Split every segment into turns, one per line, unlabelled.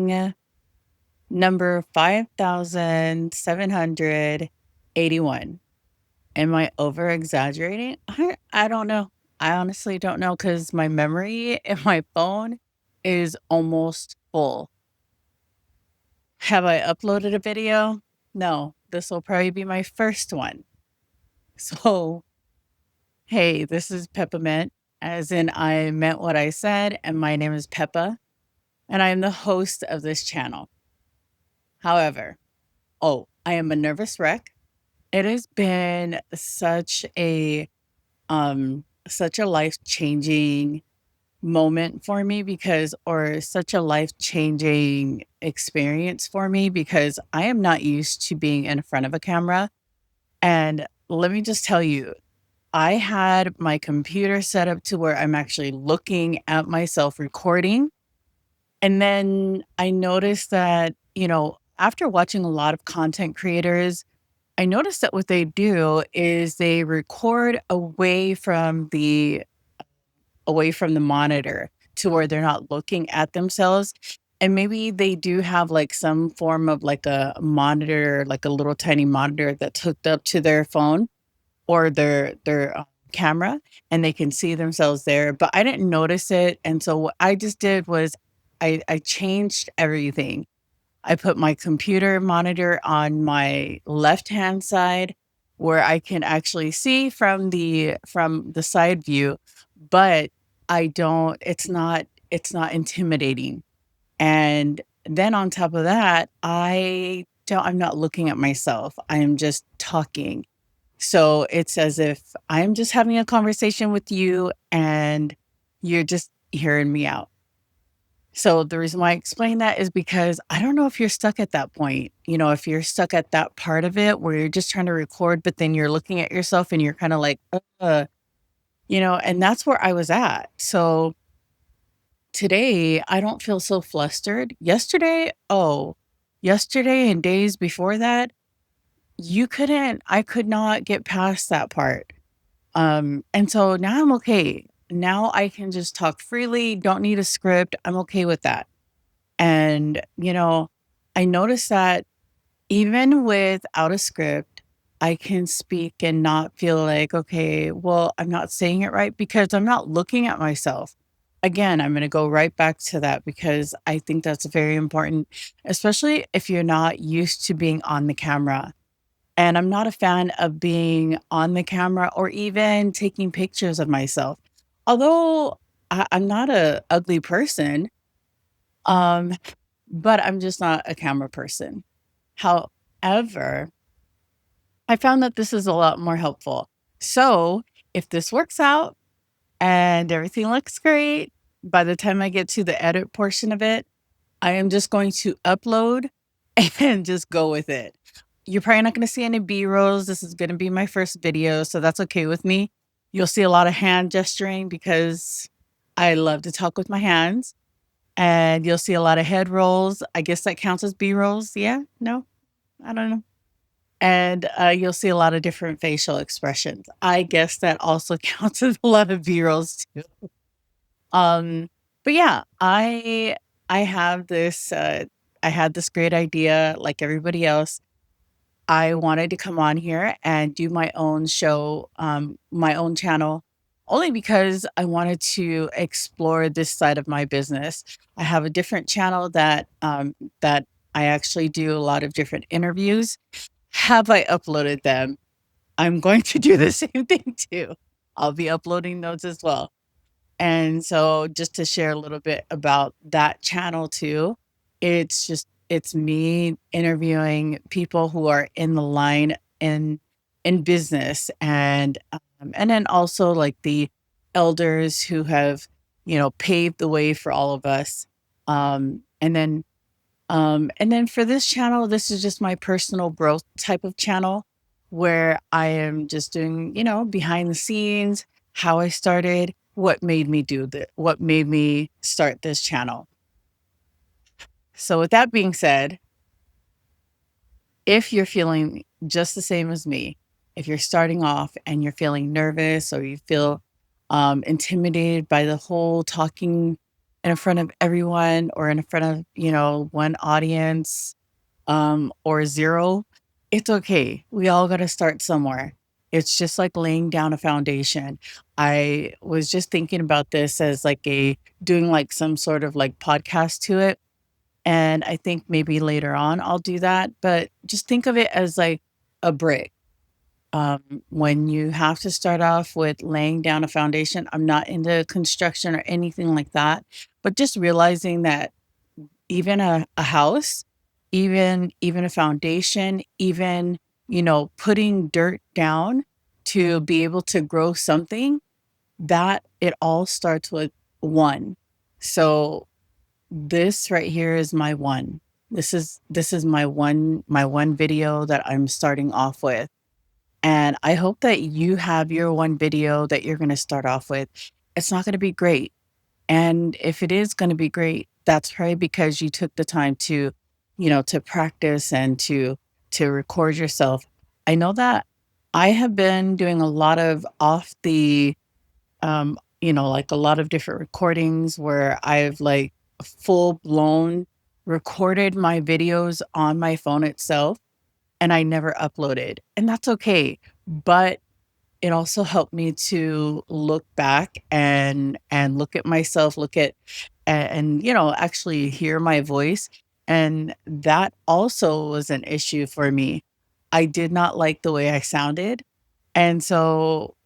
recording number 5781. Am I over exaggerating? I don't know. I honestly don't know because my memory in my phone is almost full. Have I uploaded a video? No, this will probably be my first one. So, hey, this is Pepa'Meant, as in I meant what I said, and my name is Peppa, and I am the host of this channel. However, I am a nervous wreck. It has been such a life-changing moment for me or such a life-changing experience for me because I am not used to being in front of a camera. And let me just tell you, I had my computer set up to where I'm actually looking at myself recording. And then I noticed that, after watching a lot of content creators, I noticed that what they do is they record away from the monitor to where they're not looking at themselves. And maybe they do have like some form of like a monitor, like a little tiny monitor that's hooked up to their phone or their camera, and they can see themselves there. But I didn't notice it. And so what I just did was I changed everything. I put my computer monitor on my left-hand side where I can actually see from the side view, but I don't it's not intimidating. And then on top of that, I'm not looking at myself. I am just talking. So it's as if I'm just having a conversation with you and you're just hearing me out. So the reason why I explain that is because I don't know if you're stuck at that point. If you're stuck at that part of it where you're just trying to record, but then you're looking at yourself and you're kind of like, and that's where I was at. So today I don't feel so flustered. Yesterday and days before that, I could not get past that part. And so now I'm okay. Now I can just talk freely, don't need a script. I'm okay with that. And, I noticed that even without a script, I can speak and not feel like, okay, well, I'm not saying it right because I'm not looking at myself. Again, I'm going to go right back to that because I think that's very important, especially if you're not used to being on the camera. And I'm not a fan of being on the camera or even taking pictures of myself. Although I'm not a ugly person, um, but I'm just not a camera person. However, I found that this is a lot more helpful. So if this works out and everything looks great, by the time I get to the edit portion of it, I am just going to upload and just go with it. You're probably not gonna see any B-rolls. This is gonna be my first video, so that's okay with me. You'll see a lot of hand gesturing because I love to talk with my hands, and you'll see a lot of head rolls. I guess that counts as B-rolls. Yeah? No? I don't know. And, you'll see a lot of different facial expressions. I guess that also counts as a lot of B-rolls too. Um, but yeah, I have I had this great idea like everybody else. I wanted to come on here and do my own show, my own channel, only because I wanted to explore this side of my business. I have a different channel that I actually do a lot of different interviews. Have I uploaded them? I'm going to do the same thing too. I'll be uploading those as well. And so just to share a little bit about that channel too, it's me interviewing people who are in the line in business and then also like the elders who have, paved the way for all of us. And then for this channel, this is just my personal growth type of channel where I am just doing, behind the scenes, how I started, what made me start this channel. So with that being said, if you're feeling just the same as me, if you're starting off and you're feeling nervous or you feel intimidated by the whole talking in front of everyone or in front of, one audience, or zero, it's okay. We all got to start somewhere. It's just like laying down a foundation. I was just thinking about this as like doing like some sort of like podcast to it. And I think maybe later on I'll do that. But just think of it as like a brick. When you have to start off with laying down a foundation, I'm not into construction or anything like that, but just realizing that even a house, even a foundation, even, putting dirt down to be able to grow something, that it all starts with one. So this right here is my one. This is my one video that I'm starting off with. And I hope that you have your one video that you're going to start off with. It's not going to be great. And if it is going to be great, that's probably because you took the time to practice and to record yourself. I know that I have been doing a lot of off the like a lot of different recordings where I've like full blown recorded my videos on my phone itself and I never uploaded. And that's okay. But it also helped me to look back and look at myself, look at and actually hear my voice. And that also was an issue for me. I did not like the way I sounded. And so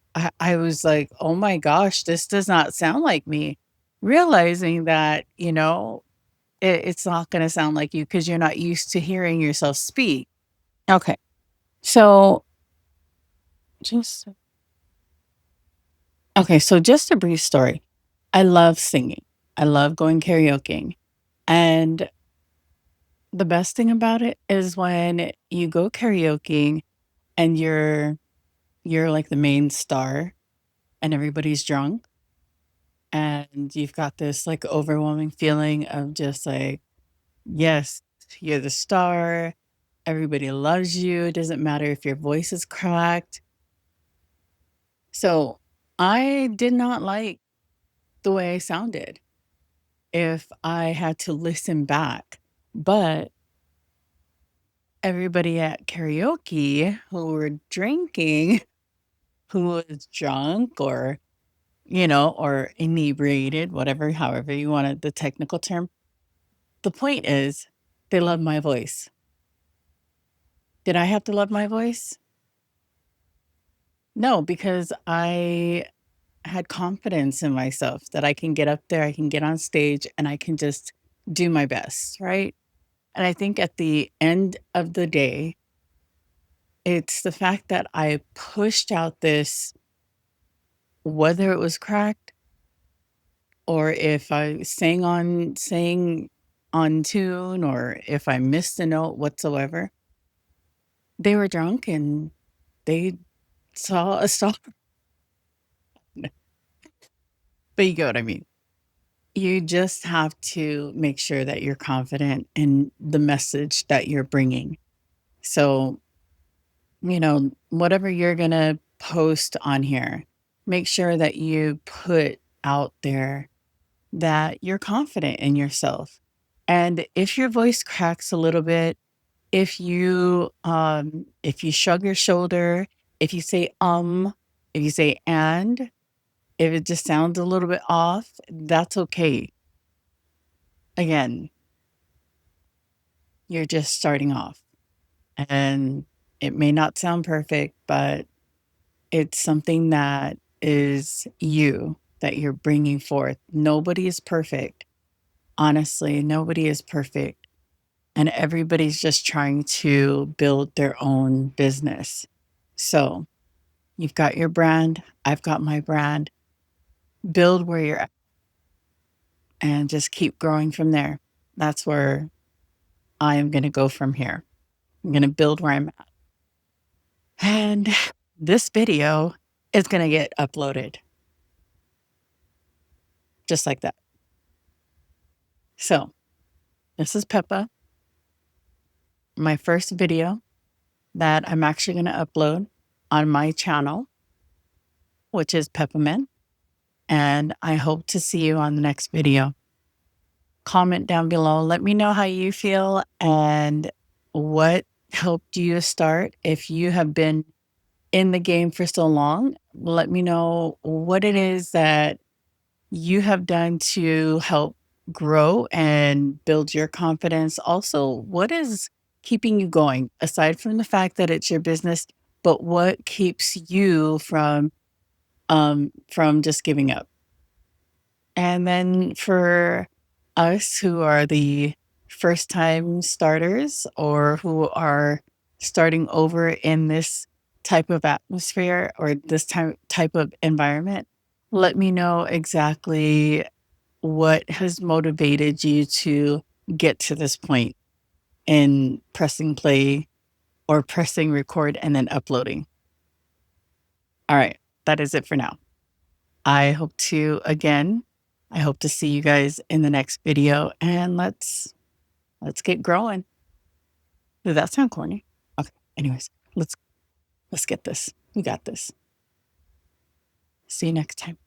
I was like, oh my gosh, this does not sound like me. Realizing that, it's not going to sound like you because you're not used to hearing yourself speak. Okay. So just just a brief story. I love singing. I love going karaoke. And the best thing about it is when you go karaoke and you're like the main star and everybody's drunk and you've got this like overwhelming feeling of just like, yes, you're the star. Everybody loves you. It doesn't matter if your voice is cracked. So I did not like the way I sounded if I had to listen back. But everybody at karaoke who were drinking, who was drunk or inebriated, whatever, however you wanted the technical term. The point is, they love my voice. Did I have to love my voice? No, because I had confidence in myself that I can get up there, I can get on stage, and I can just do my best, right? And I think at the end of the day, it's the fact that I pushed out this, whether it was cracked or if I sang on tune or if I missed a note whatsoever, they were drunk and they saw a star. But you get what I mean. You just have to make sure that you're confident in the message that you're bringing. So, whatever you're going to post on here, make sure that you put out there that you're confident in yourself. And if your voice cracks a little bit, if you shrug your shoulder, if you say if you say and, if it just sounds a little bit off, that's okay. Again, you're just starting off and it may not sound perfect, but it's something that is you that you're bringing forth. Nobody is perfect. Honestly, nobody is perfect. And everybody's just trying to build their own business. So you've got your brand. I've got my brand. Build where you're at and just keep growing from there. That's where I am going to go from here. I'm going to build where I'm at. And this video is going to get uploaded just like that. So this is Peppa, my first video that I'm actually going to upload on my channel, which is Pepameant. And I hope to see you on the next video. comment down below. Let me know how you feel and what helped you to start. If you have been in the game for so long, let me know what it is that you have done to help grow and build your confidence. Also, what is keeping you going aside from the fact that it's your business, but what keeps you from just giving up? And then for us who are the first time starters or who are starting over in this type of atmosphere or this type of environment, let me know exactly what has motivated you to get to this point in pressing play or pressing record and then uploading. All right, that is it for now. I hope to again, I hope to see you guys in the next video and let's get growing. Did that sound corny? Okay. Anyways, let's get this. We got this. See you next time.